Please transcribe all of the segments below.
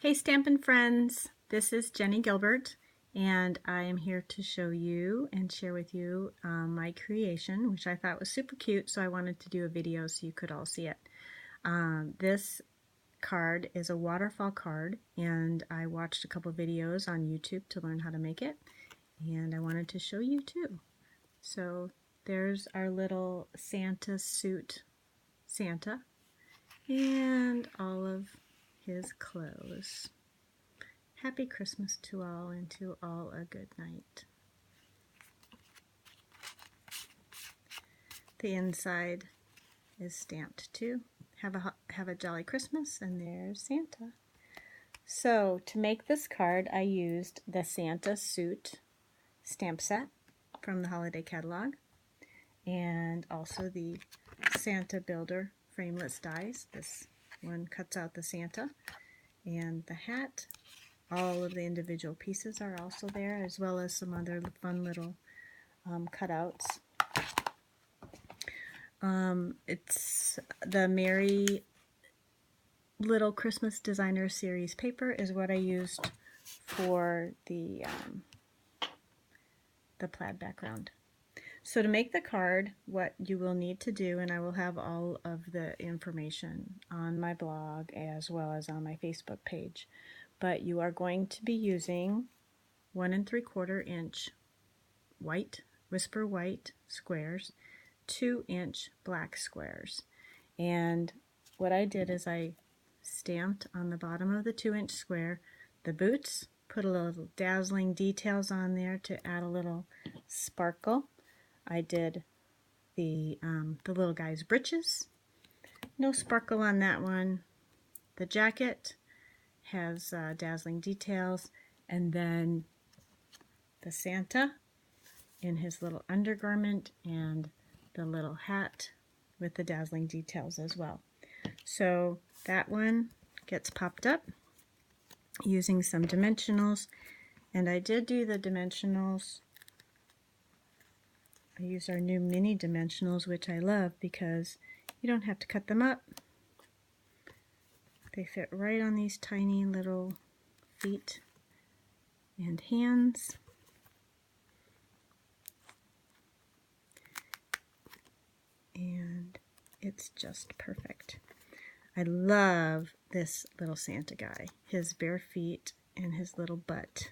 Hey Stampin' friends, this is Jenny Gilbert and I am here to show you and share with you my creation, which I thought was super cute, so I wanted to do a video so you could all see it. This card is a waterfall card and I watched a couple videos on YouTube to learn how to make it, and I wanted to show you too. So there's our little Santa suit Santa and all of his clothes. Happy Christmas to all, and to all a good night. The inside is stamped too. Have a jolly Christmas, and there's Santa. So to make this card, I used the Santa Suit stamp set from the holiday catalog, and also the Santa Builder frameless dies. This one cuts out the Santa, and the hat. All of the individual pieces are also there, as well as some other fun little cutouts. It's the Merry Little Christmas Designer Series paper is what I used for the plaid background. So to make the card, what you will need to do, and I will have all of the information on my blog as well as on my Facebook page, but you are going to be using 1 3/4 inch white, whisper white squares, 2-inch black squares. And what I did is I stamped on the bottom of the 2-inch square the boots, put a little dazzling details on there to add a little sparkle. I did the little guy's breeches. No sparkle on that one. The jacket has dazzling details, and then the Santa in his little undergarment and the little hat with the dazzling details as well. So that one gets popped up using some dimensionals, and I did do the dimensionals. I use our new mini dimensionals, which I love because you don't have to cut them up. They fit right on these tiny little feet and hands. And it's just perfect. I love this little Santa guy. His bare feet and his little butt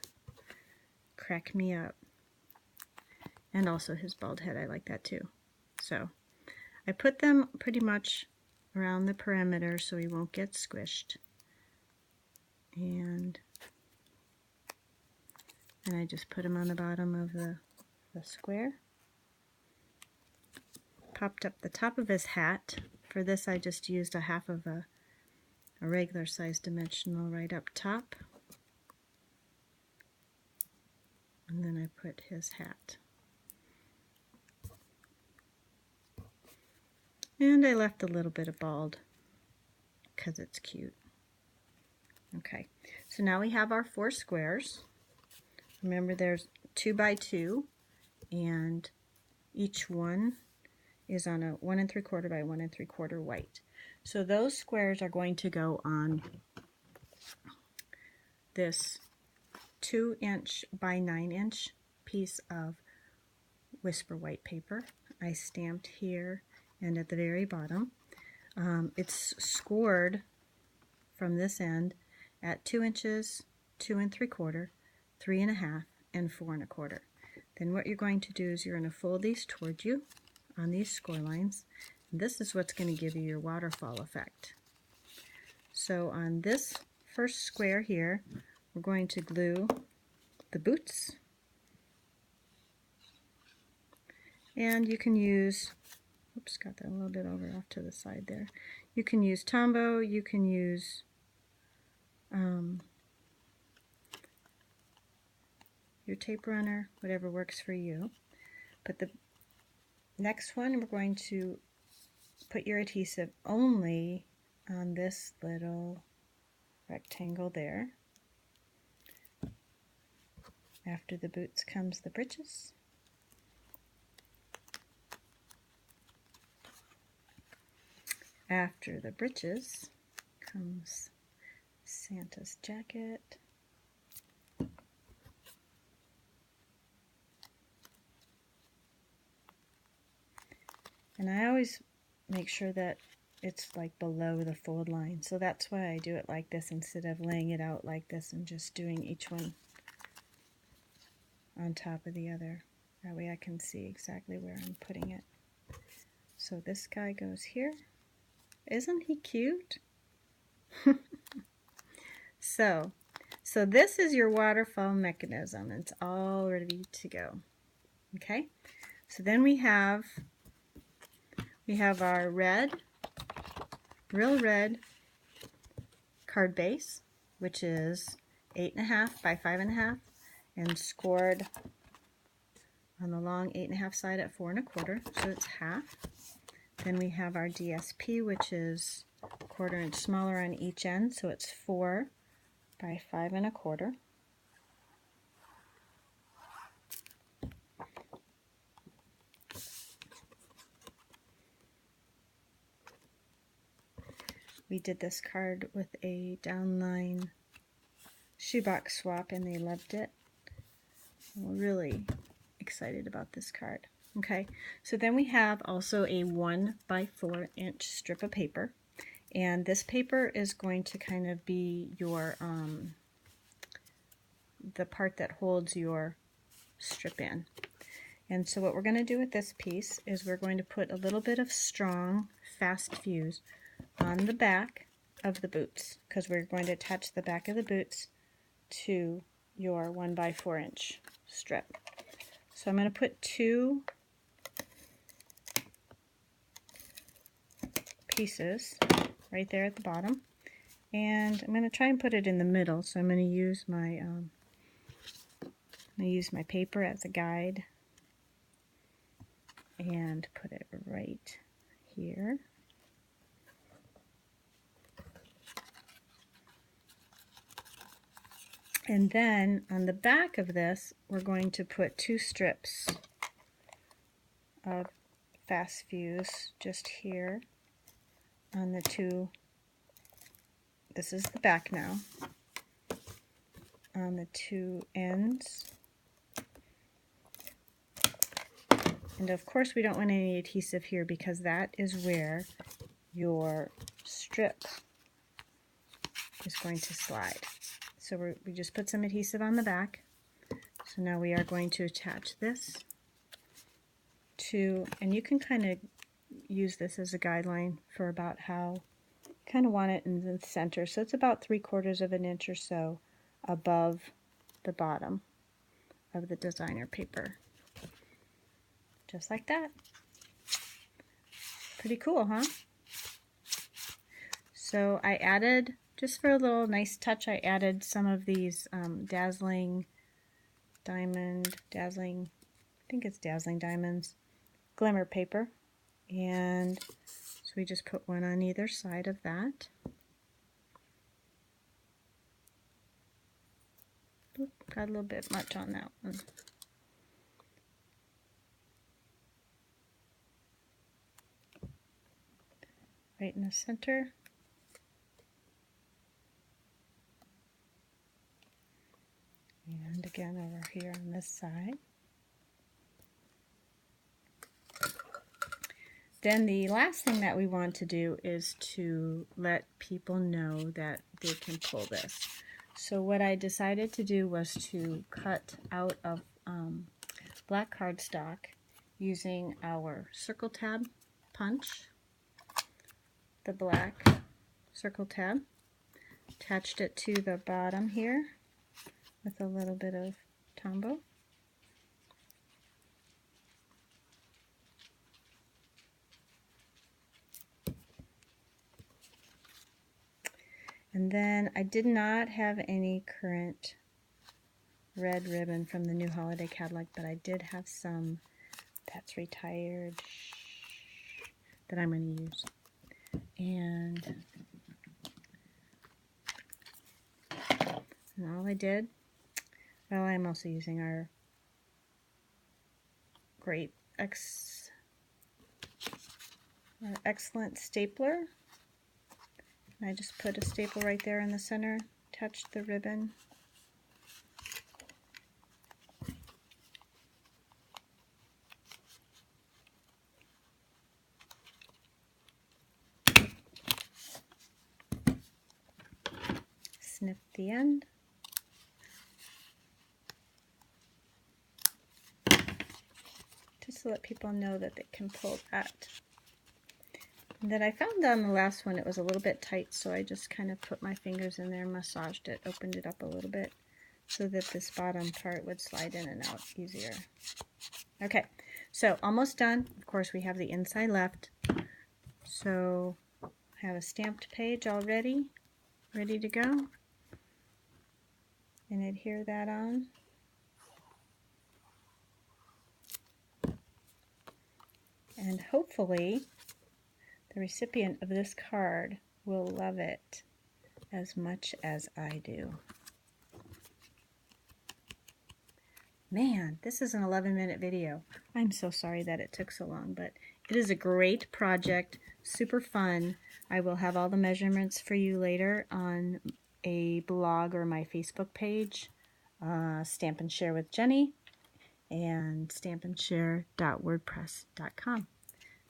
crack me up. And also his bald head, I like that too. So I put them pretty much around the perimeter so he won't get squished. And I just put him on the bottom of the square. Popped up the top of his hat. For this I just used a half of a regular size dimensional right up top. And then I put his hat. And I left a little bit of bald because it's cute. Okay, so now we have our 4 squares. Remember, there's 2 by 2, and each one is on a 1 3/4 by 1 3/4 white. So those squares are going to go on this 2-inch by 9-inch piece of whisper white paper. I stamped here and at the very bottom. It's scored from this end at 2 inches, 2 3/4, 3 1/2, and 4 1/4. Then what you're going to do is you're going to fold these towards you on these score lines. This is what's going to give you your waterfall effect. So on this first square here, we're going to glue the boots. And you can use, oops, got that a little bit over off to the side there. You can use Tombow, you can use your tape runner, whatever works for you. But the next one, we're going to put your adhesive only on this little rectangle there. After the boots comes the breeches. After the breeches comes Santa's jacket. And I always make sure that it's like below the fold line. So that's why I do it like this instead of laying it out like this and just doing each one on top of the other. That way I can see exactly where I'm putting it. So this guy goes here. Isn't he cute? So this is your waterfall mechanism. It's all ready to go. Okay? So then we have our red, real red card base, which is 8.5 by 5.5 and scored on the long 8.5 side at 4.25, so it's half. Then we have our DSP, which is 1/4 inch smaller on each end, so it's 4 by 5.25. We did this card with a downline shoebox swap and they loved it. We're really excited about this card. Okay, so then we have also a 1 by 4 inch strip of paper, and this paper is going to kind of be your the part that holds your strip in. And so what we're going to do with this piece is we're going to put a little bit of strong fast fuse on the back of the boots, because we're going to attach the back of the boots to your 1 by 4 inch strip. So I'm going to put 2 pieces right there at the bottom, and I'm going to try and put it in the middle. So I'm going to use my paper as a guide and put it right here. And then on the back of this, we're going to put 2 strips of fast fuse just here on the 2. This is the back now. On the 2 ends. And of course we don't want any adhesive here, because that is where your strip is going to slide. So we just put some adhesive on the back. So now we are going to attach this to, and you can kind of use this as a guideline for about how you kind of want it in the center. So it's about 3/4 of an inch or so above the bottom of the designer paper. Just like that. Pretty cool, huh? So I added, just for a little nice touch, I added some of these dazzling diamonds, glimmer paper. And so we just put one on either side of that. Oop, got a little bit much on that one. Right in the center. And again over here on this side. Then the last thing that we want to do is to let people know that they can pull this. So what I decided to do was to cut out of black cardstock using our circle tab punch, the black circle tab, attached it to the bottom here with a little bit of Tombow. And then I did not have any current red ribbon from the new holiday catalog, but I did have some that's retired that I'm going to use. And all I did, well, I'm also using our excellent stapler. And I just put a staple right there in the center touched the ribbon. Snip the end. Just to let people know that they can pull that. And then I found on the last one it was a little bit tight, so I just kind of put my fingers in there, massaged it, opened it up a little bit so that this bottom part would slide in and out easier. Okay, so almost done. Of course, we have the inside left. So I have a stamped page already, ready to go. And adhere that on. And hopefully the recipient of this card will love it as much as I do. Man, this is an 11-minute video. I'm so sorry that it took so long, but it is a great project, super fun. I will have all the measurements for you later on a blog or my Facebook page, Stamp and Share with Jenny, and stampandshare.wordpress.com.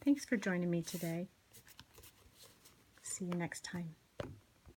Thanks for joining me today. See you next time.